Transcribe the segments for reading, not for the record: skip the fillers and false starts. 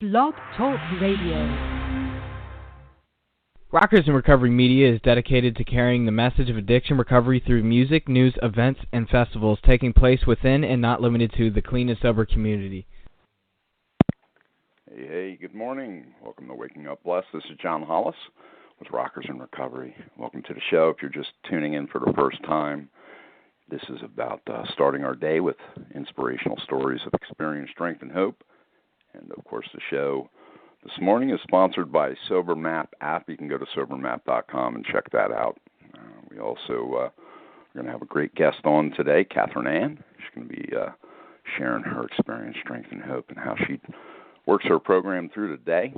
Blog Talk Radio. Rockers in Recovery Media is dedicated to carrying the message of addiction recovery through music, news, events, and festivals taking place within and not limited to the clean and sober community. Hey, good morning. Welcome to Waking Up Blessed. This is John Hollis with Rockers in Recovery. Welcome to the show. If you're just tuning in for the first time, this is about starting our day with inspirational stories of experience, strength, and hope. And, of course, the show this morning is sponsored by SoberMap app. You can go to SoberMap.com and check that out. We also are going to have a great guest on today, Kathryn. She's going to be sharing her experience, strength, and hope, and how she works her program through the day.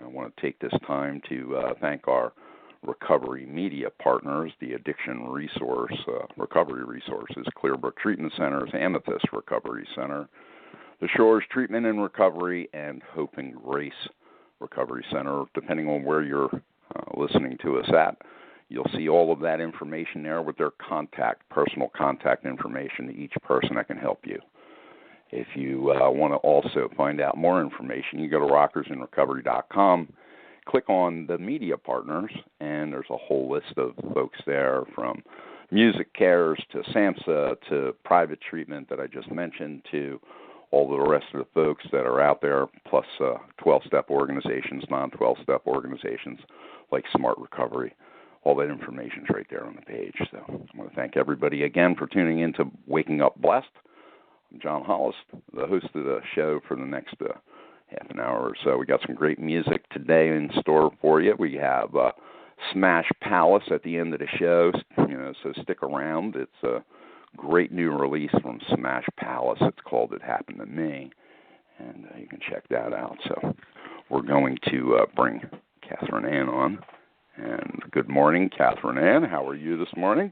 I want to take this time to thank our recovery media partners, the Addiction Resource, Recovery Resources, Clearbrook Treatment Centers, Amethyst Recovery Center, The Shores Treatment and Recovery, and Hope and Grace Recovery Center. Depending on where you're listening to us at, you'll see all of that information there with their personal contact information to each person that can help you. If you want to also find out more information, you go to rockersinrecovery.com, click on the media partners, and there's a whole list of folks there from Music Cares to SAMHSA to private treatment that I just mentioned to all the rest of the folks that are out there, plus 12-step organizations, non-12-step organizations like Smart Recovery. All that information's right there on the page. So I want to thank everybody again for tuning in to Waking Up Blessed. I'm John Hollis, the host of the show for the next half an hour or so. We got some great music today in store for you. We have Smash Palace at the end of the show, so stick around. It's a great new release from Smash Palace. It's called It Happened to Me, and you can check that out. So we're going to bring Kathryn on. And good morning, Kathryn. How are you this morning?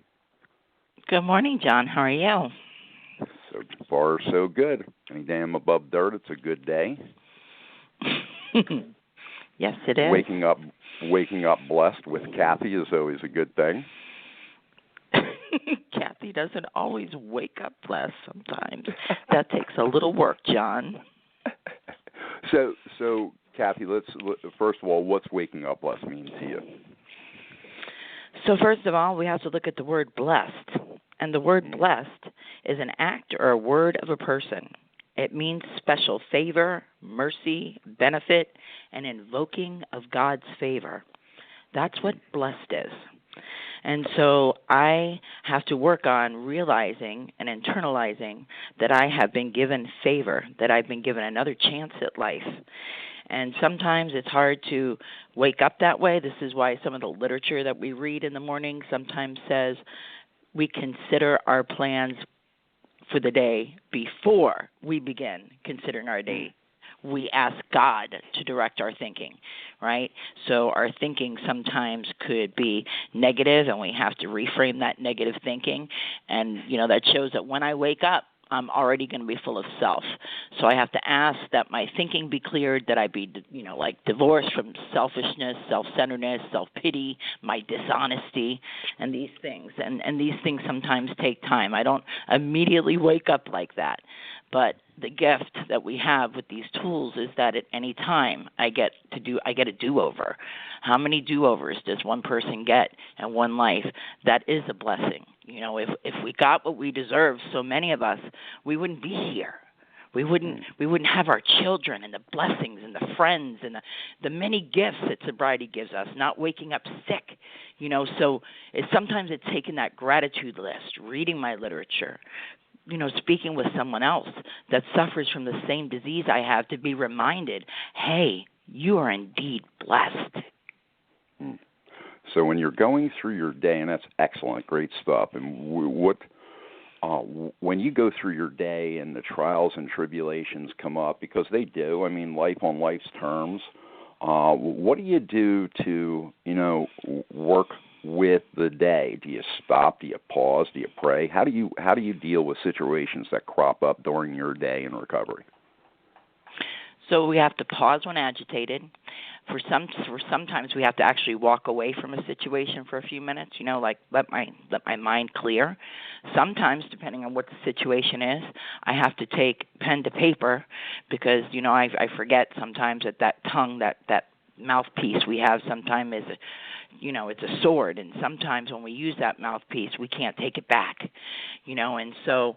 Good morning, John. How are you? So far, so good. Any day I'm above dirt, it's a good day. Yes, it is. Waking up blessed with Kathy is always a good thing. Kathy doesn't always wake up blessed sometimes. That takes a little work, John. So Kathy, let's first of all, what's waking up blessed mean to you? So first of all, we have to look at the word blessed. And the word blessed is an act or a word of a person. It means special favor, mercy, benefit, and invoking of God's favor. That's what blessed is. And so I have to work on realizing and internalizing that I have been given favor, that I've been given another chance at life. And sometimes it's hard to wake up that way. This is why some of the literature that we read in the morning sometimes says we consider our plans for the day before we begin considering our day. We ask God to direct our thinking, right? So our thinking sometimes could be negative, and we have to reframe that negative thinking. And, that shows that when I wake up, I'm already going to be full of self. So I have to ask that my thinking be cleared, that I be, divorced from selfishness, self-centeredness, self-pity, my dishonesty, and these things. And these things sometimes take time. I don't immediately wake up like that. But the gift that we have with these tools is that at any time I get a do-over. How many do-overs does one person get in one life? That is a blessing. If we got what we deserve, so many of us, we wouldn't be here. We wouldn't have our children and the blessings and the friends and the many gifts that sobriety gives us, not waking up sick. So sometimes it's taking that gratitude list, reading my literature, speaking with someone else that suffers from the same disease I have to be reminded, hey, you are indeed blessed. So when you're going through your day, and that's excellent, great stuff, and when you go through your day and the trials and tribulations come up, because they do, life on life's terms, what do you do to, work with the day? Do you stop? Do you pause? Do you pray? How do you deal with situations that crop up during your day in recovery? So we have to pause when agitated. sometimes we have to actually walk away from a situation for a few minutes, like let my mind clear. Sometimes, depending on what the situation is, I have to take pen to paper because, I forget sometimes that tongue, that mouthpiece we have sometimes is it's a sword, and sometimes when we use that mouthpiece, we can't take it back, and so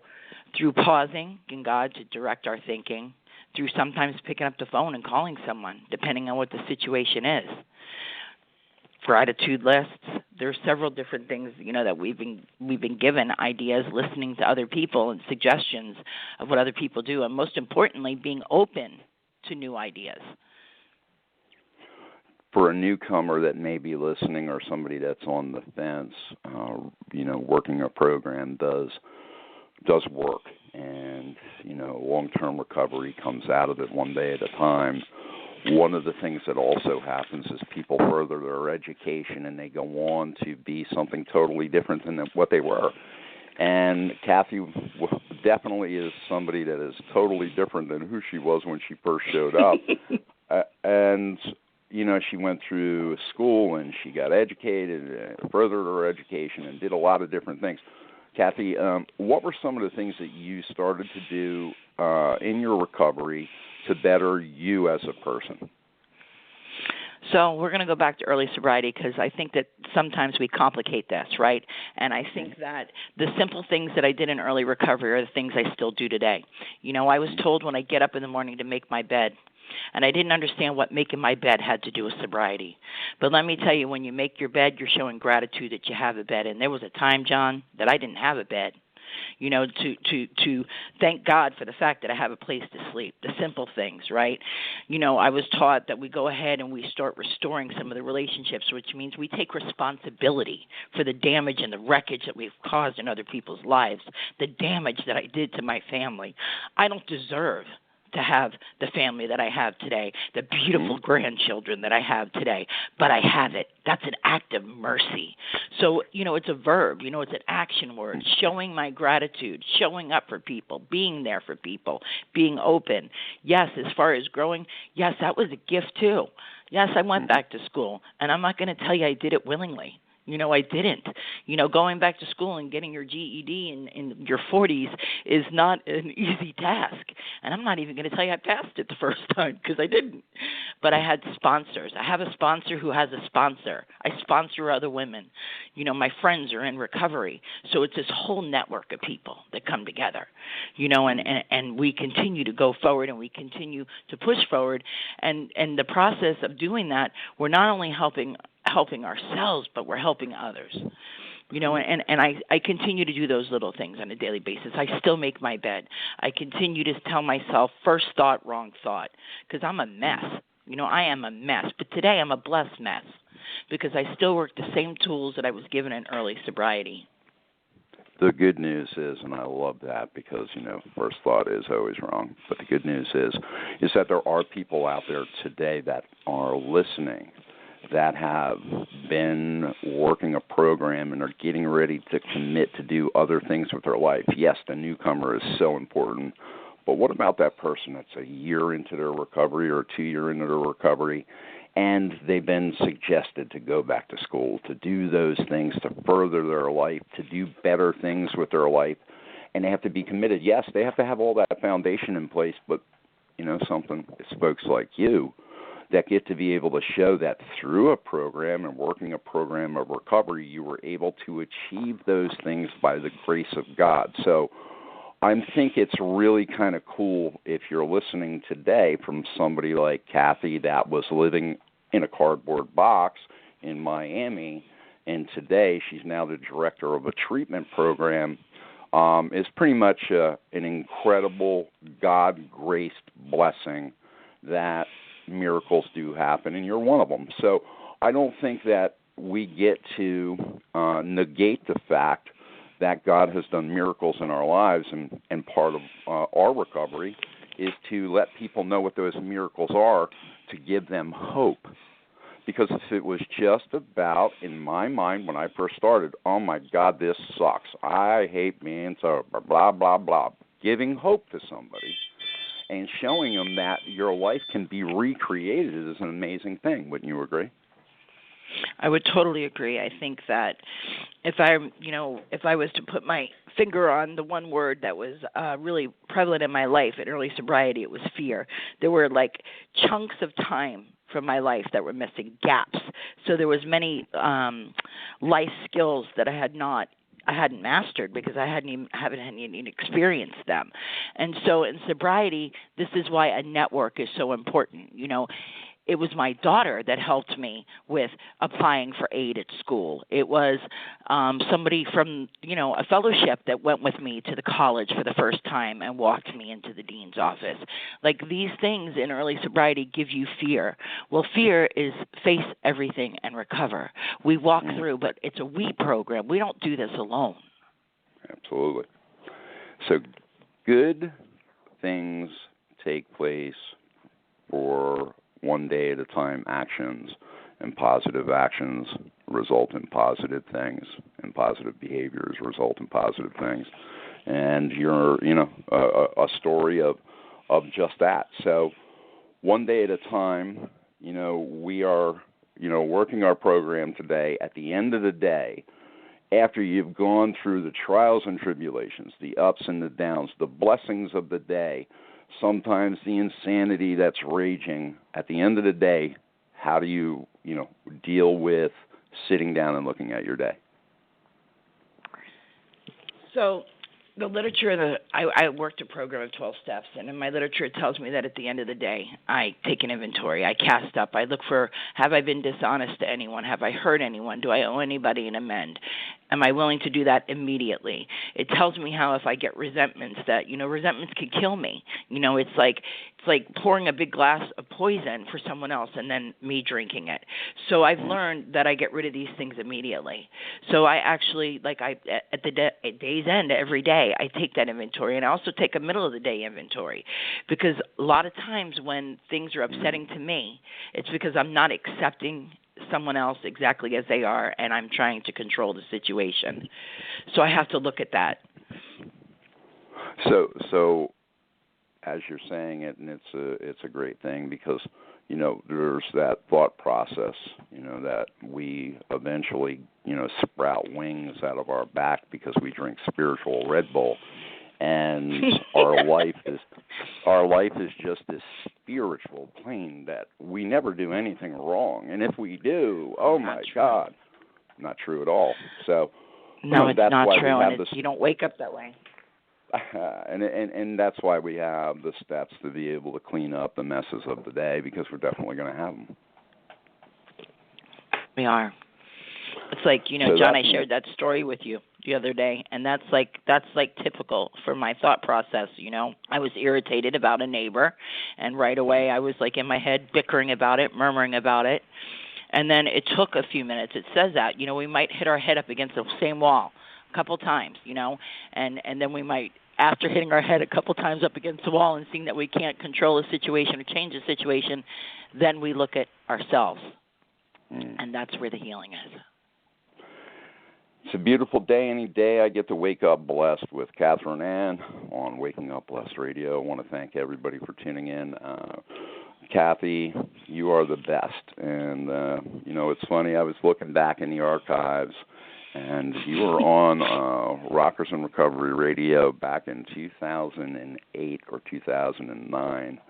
through pausing in God to direct our thinking, through sometimes picking up the phone and calling someone, depending on what the situation is. Gratitude lists. There's several different things, that we've been given ideas, listening to other people and suggestions of what other people do, and most importantly, being open to new ideas. For a newcomer that may be listening or somebody that's on the fence, working a program does work. And, long-term recovery comes out of it one day at a time. One of the things that also happens is people further their education and they go on to be something totally different than what they were. And Kathy definitely is somebody that is totally different than who she was when she first showed up. And she went through school and she got educated, furthered her education, and did a lot of different things. Kathy, what were some of the things that you started to do in your recovery to better you as a person? So we're going to go back to early sobriety because I think that sometimes we complicate this, right? And I think that the simple things that I did in early recovery are the things I still do today. I was told when I get up in the morning to make my bed, and I didn't understand what making my bed had to do with sobriety. But let me tell you, when you make your bed, you're showing gratitude that you have a bed. And there was a time, John, that I didn't have a bed. To thank God for the fact that I have a place to sleep, the simple things, right? I was taught that we go ahead and we start restoring some of the relationships, which means we take responsibility for the damage and the wreckage that we've caused in other people's lives, the damage that I did to my family. I don't deserve to have the family that I have today, the beautiful grandchildren that I have today, but I have it. That's an act of mercy. So, it's a verb, it's an action word, showing my gratitude, showing up for people, being there for people, being open. Yes, as far as growing, yes, that was a gift too. Yes, I went back to school, and I'm not going to tell you I did it willingly. I didn't. Going back to school and getting your GED in your 40s is not an easy task. And I'm not even going to tell you I passed it the first time because I didn't. But I had sponsors. I have a sponsor who has a sponsor. I sponsor other women. My friends are in recovery. So it's this whole network of people that come together, and we continue to go forward and we continue to push forward. And the process of doing that, we're not only helping ourselves, but we're helping others. And I continue to do those little things on a daily basis. I still make my bed. I continue to tell myself, first thought, wrong thought, because I'm a mess. I am a mess. But today I'm a blessed mess because I still work the same tools that I was given in early sobriety. The good news is, and I love that because, first thought is always wrong, but the good news is that there are people out there today that are listening that have been working a program and are getting ready to commit to do other things with their life. Yes, the newcomer is so important, but what about that person that's a year into their recovery or 2 years into their recovery, and they've been suggested to go back to school, to do those things, to further their life, to do better things with their life, and they have to be committed. Yes, they have to have all that foundation in place, but something, it's folks like you that get to be able to show that through a program and working a program of recovery, you were able to achieve those things by the grace of God. So I think it's really kind of cool if you're listening today from somebody like Kathy that was living in a cardboard box in Miami, and today she's now the director of a treatment program. Is pretty much an incredible God-graced blessing that miracles do happen, and you're one of them. So I don't think that we get to negate the fact that God has done miracles in our lives, and part of our recovery is to let people know what those miracles are, to give them hope. Because if it was just about, in my mind when I first started, oh my God, this sucks, I hate being sober, blah, blah, blah, giving hope to somebody, and showing them that your life can be recreated is an amazing thing. Wouldn't you agree? I would totally agree. I think that if I was to put my finger on the one word that was really prevalent in my life in early sobriety, it was fear. There were like chunks of time from my life that were missing, gaps. So there was many life skills that I hadn't mastered because I haven't even experienced them. And so in sobriety, this is why a network is so important. It was my daughter that helped me with applying for aid at school. It was somebody from, a fellowship that went with me to the college for the first time and walked me into the dean's office. Like, these things in early sobriety give you fear. Well, fear is face everything and recover. We walk through, but it's a we program. We don't do this alone. Absolutely. So good things take place for one day at a time actions, and positive actions result in positive things, and positive behaviors result in positive things. And you're, a story of just that. So one day at a time, we are, working our program today. At the end of the day, after you've gone through the trials and tribulations, the ups and the downs, the blessings of the day, sometimes the insanity that's raging, at the end of the day, how do you, deal with sitting down and looking at your day? So the literature, I worked a program of 12 steps, and in my literature it tells me that at the end of the day, I take an inventory. I cast up. I look for, have I been dishonest to anyone? Have I hurt anyone? Do I owe anybody an amend? Am I willing to do that immediately? It tells me how if I get resentments that, resentments can kill me. It's like pouring a big glass of poison for someone else and then me drinking it. So I've learned that I get rid of these things immediately. So I actually, at the day's end every day, I take that inventory, and I also take a middle of the day inventory, because a lot of times when things are upsetting to me, it's because I'm not accepting someone else exactly as they are, and I'm trying to control the situation. So I have to look at that. So as you're saying it, and it's a great thing, because there's that thought process, that we eventually sprout wings out of our back because we drink spiritual Red Bull, and our life is just this spiritual plane that we never do anything wrong, and if we do, oh my God, not true at all. So no, it's that's not why true, we have and you don't wake up that way. And that's why we have the steps to be able to clean up the messes of the day, because we're definitely going to have them. We are. It's like, so John, I shared that story with you the other day, and that's like typical for my thought process. I was irritated about a neighbor, and right away I was like in my head bickering about it, murmuring about it, and then it took a few minutes. It says that we might hit our head up against the same wall a couple times, and then we might, after hitting our head a couple times up against the wall and seeing that we can't control a situation or change the situation, then we look at ourselves, and that's where the healing is. It's a beautiful day. Any day I get to wake up blessed with Kathryn Ann on Waking Up Blessed Radio. I want to thank everybody for tuning in. Kathy, you are the best. And, it's funny, I was looking back in the archives, and you were on Rockers in Recovery Radio back in 2008 or 2009.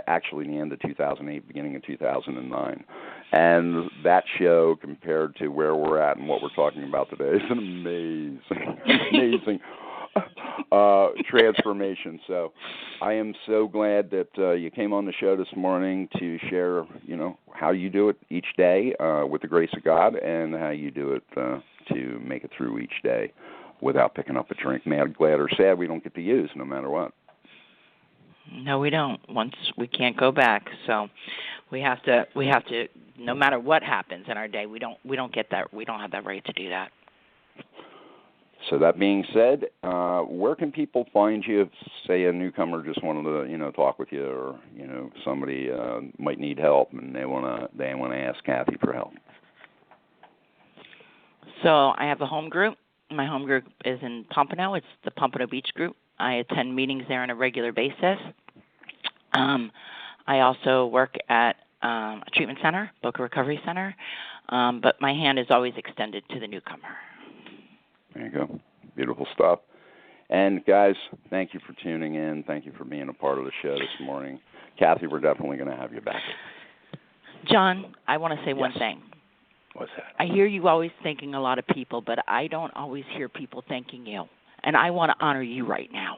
Actually, the end of 2008, beginning of 2009. And that show, compared to where we're at and what we're talking about today, is an amazing transformation. So I am so glad that you came on the show this morning to share, how you do it each day with the grace of God, and how you do it to make it through each day without picking up a drink. Mad, glad, or sad, we don't get to use, no matter what. No, we don't. Once we can't go back, so we have to. No matter what happens in our day, we don't get that. We don't have that right to do that. So that being said, where can people find you? If, say, a newcomer just wanted to, talk with you, or somebody might need help and they want to ask Kathy for help. So I have a home group. My home group is in Pompano. It's the Pompano Beach group. I attend meetings there on a regular basis. I also work at a treatment center, Boca Recovery Center, but my hand is always extended to the newcomer. There you go. Beautiful stuff. And, guys, thank you for tuning in. Thank you for being a part of the show this morning. Kathy, we're definitely going to have you back. John, I want to say one thing. What's that? I hear you always thanking a lot of people, but I don't always hear people thanking you. And I want to honor you right now.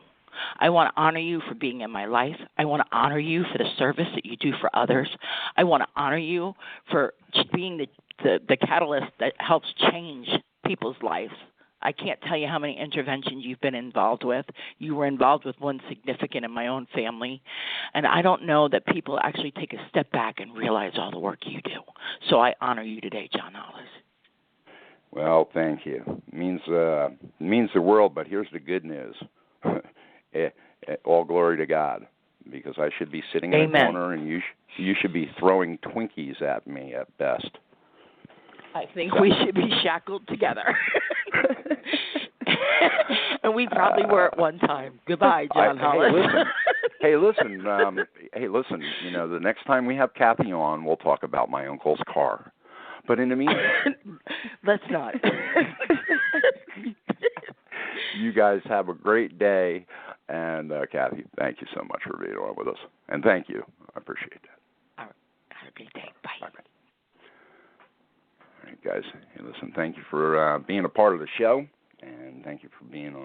I want to honor you for being in my life. I want to honor you for the service that you do for others. I want to honor you for being the catalyst that helps change people's lives. I can't tell you how many interventions you've been involved with. You were involved with one significant in my own family. And I don't know that people actually take a step back and realize all the work you do. So I honor you today, John Hollis. Well, thank you. It means the world, but here's the good news. All glory to God, because I should be sitting in a corner and you should be throwing Twinkies at me at best. I think we should be shackled together. And we probably were at one time. Goodbye, John Hollis. Hey, listen. You know, the next time we have Kathy on, we'll talk about my uncle's car. But in the meantime, let's not. You guys have a great day, and Kathy, thank you so much for being on with us, and thank you. I appreciate that. All right. Have a great day. Bye. All right, guys. Hey, listen, thank you for being a part of the show, and thank you for being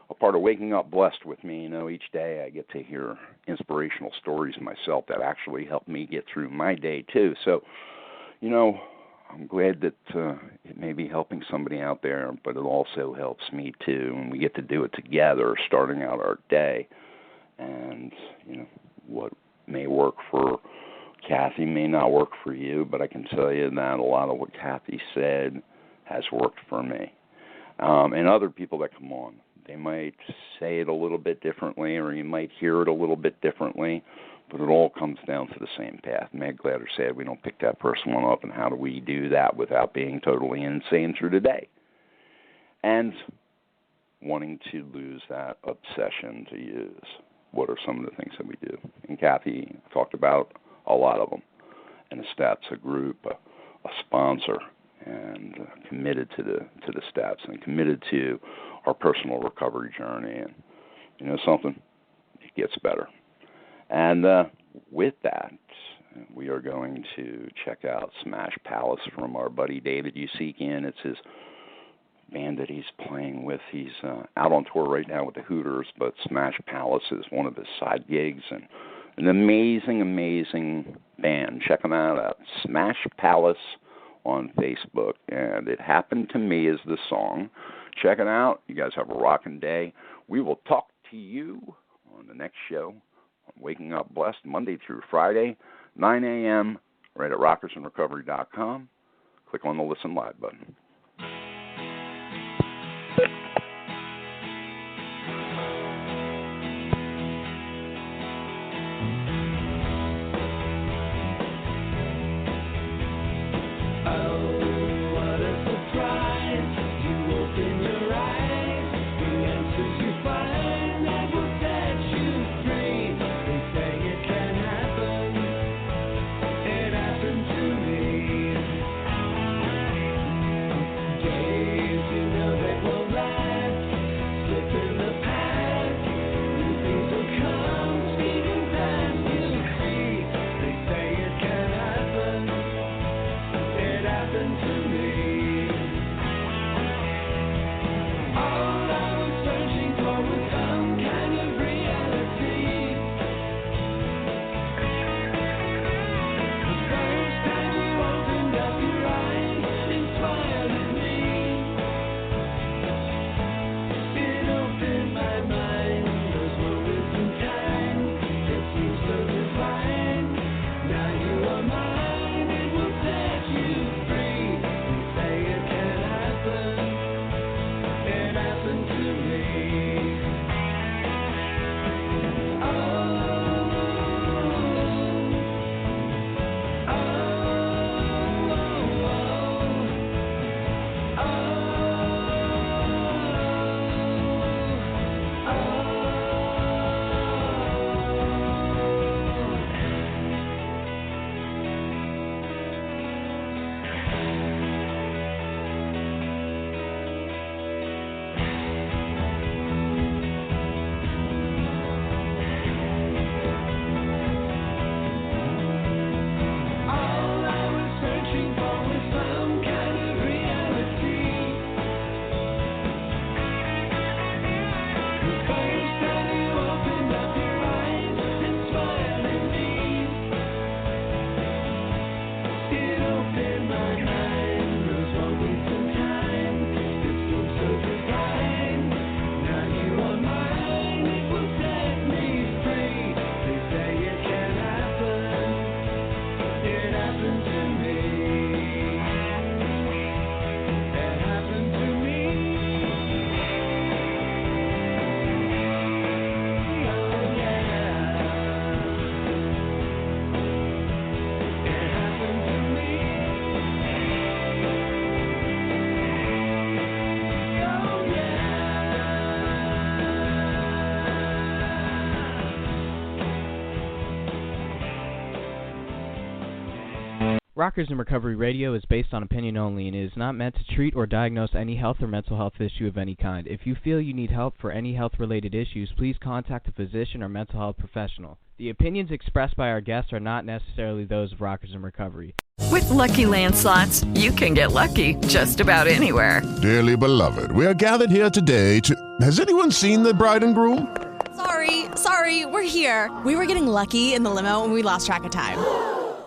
a part of Waking Up Blessed with me. You know, each day I get to hear inspirational stories myself that actually help me get through my day, too. So, you know, I'm glad that it may be helping somebody out there, but it also helps me, too, and we get to do it together starting out our day. And, you know, what may work for Kathy may not work for you, but I can tell you that a lot of what Kathy said has worked for me. And other people that come on, they might say it a little bit differently, or you might hear it a little bit differently, but it all comes down to the same path. Meg Gladder said we don't pick that first one up, and how do we do that without being totally insane through the day? And wanting to lose that obsession to use. What are some of the things that we do? And Kathy talked about a lot of them. And the steps, a group, a sponsor, and committed to the steps, and committed to our personal recovery journey. And you know something? It gets better. And with that, we are going to check out Smash Palace from our buddy David Usikian. It's his band that he's playing with. He's out on tour right now with the Hooters, but Smash Palace is one of his side gigs, and an amazing, amazing band. Check them out at Smash Palace on Facebook. And It Happened to Me is the song. Check it out. You guys have a rocking day. We will talk to you on the next show. Waking Up Blessed, Monday through Friday, 9 a.m., right at rockersandrecovery.com. Click on the Listen Live button. Rockers in Recovery Radio is based on opinion only and is not meant to treat or diagnose any health or mental health issue of any kind. If you feel you need help for any health-related issues, please contact a physician or mental health professional. The opinions expressed by our guests are not necessarily those of Rockers in Recovery. With Lucky Land Slots, you can get lucky just about anywhere. Dearly beloved, we are gathered here today to... Has anyone seen the bride and groom? Sorry, we're here. We were getting lucky in the limo and we lost track of time.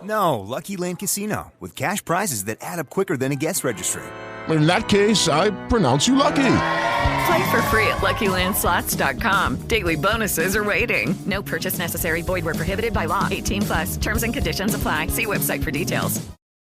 No, Lucky Land Casino, with cash prizes that add up quicker than a guest registry. In that case, I pronounce you lucky. Play for free at LuckyLandSlots.com. Daily bonuses are waiting. No purchase necessary. Void where prohibited by law. 18+. Terms and conditions apply. See website for details.